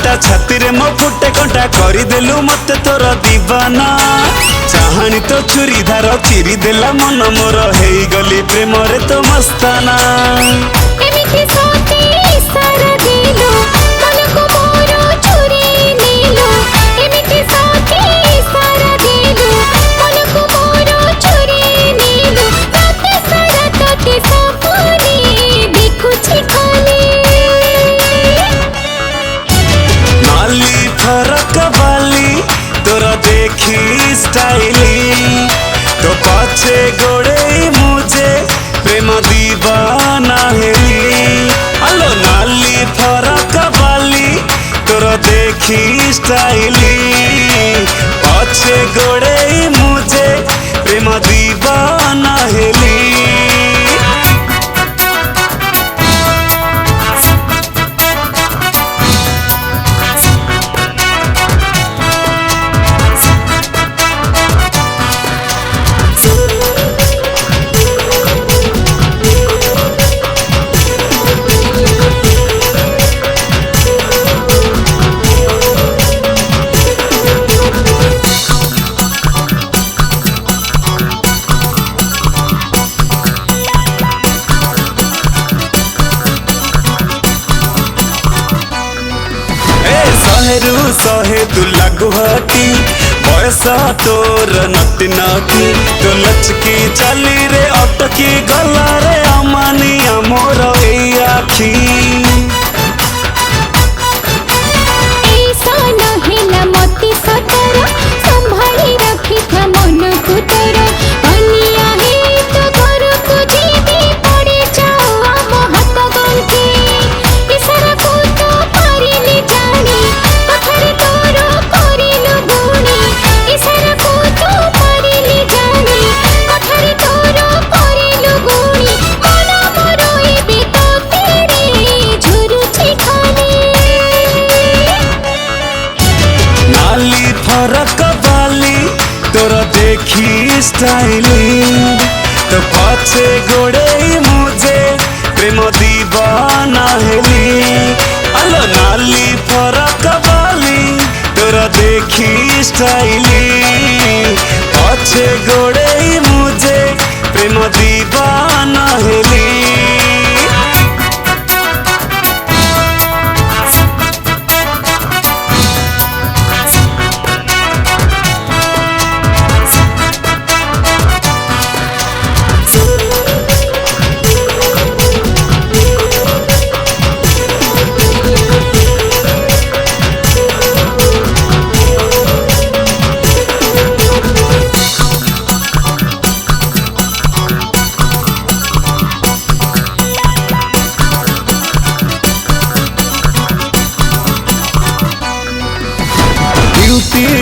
ता छाती रे मो फुटे कंटा करदेलु मत तोर दीवाना चाहानी तो छुरी धार चिरी देला मन मोर हे गली प्रेम रे तो मस्ताना एमिति सोते सारा दिलो मन को मोर चुरी नीलो एमिति सोते सारा दिलो मन को मोर चुरी नीलो रात सारा तोते सपने देखु छी खाली नाली फरक वाली तोरा देखी स्टाइली तो पाछे गोड़े मुझे प्रेम दीवाना हेली अलो नाली फरक वाली तोरा देखी स्टाइली पाछे गोड़े मुझे प्रेम दीवाना हेली सहे तू लागू हटी बयस तोर नटी नटी तो लचकी चली रे अटकी गला रे अमानिया मोर ए आखी ऐसा नहिला मती सतर संभाली रखी था मन को तोर अनिया हे तो घर को जीवी पड़े जाओ हम हाथ गंती इशारा को तो पारिनी जानी कथरे तोर करिनु गुणी इशारा को तो पारिनी जानी कथरे तोर करिनु गुणी मन मोर एबे तो तेरे झुरु छी खाली नाली फरक वाली तोरा देखी स्टाइली तो पाछे गोड़े मुझे प्रेम दीवाना हेली अलो नाली फरक वाली तोरा देखी स्टाइली पाछे गोड़े मुझे प्रेम दीवाना हेली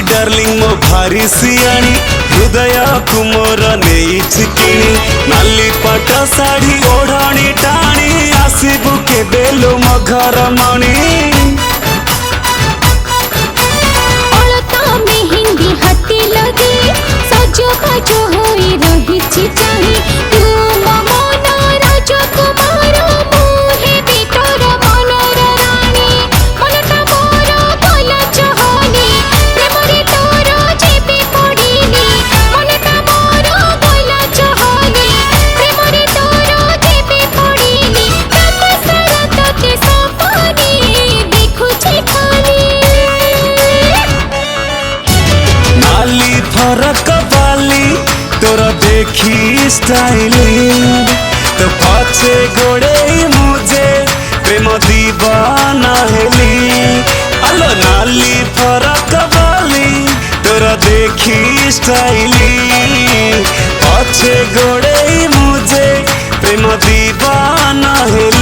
डार्लिंग मो भारी सियाणी हृदय कुमोर नहीं चिकिणी नाली पट साड़ी ओढ़ाणी टाणी आसबू के बेलो मो घर मणि अलता मेहंदी हाथी लगे सजो बाजो होई रही चाही तू मन राजकुमार मुहे भीतर मनर रानी मनटा मोर भल चहनी प्रेमरे तोर जेबे पड़िनी मनटा मोर भल चहनी प्रेमरे तोर जेबे पड़िनी रात सारा तोते सपने देखु छी खाली नाली फरक वाली तोरा देखी स्टाइली तो पाछे गोड़े मुझे प्रेम दीवाना हेली अलो नाली फरक वाली तोरा देखी स्टाइली पाछे गोड़े मुझे प्रेम दीवाना हेली।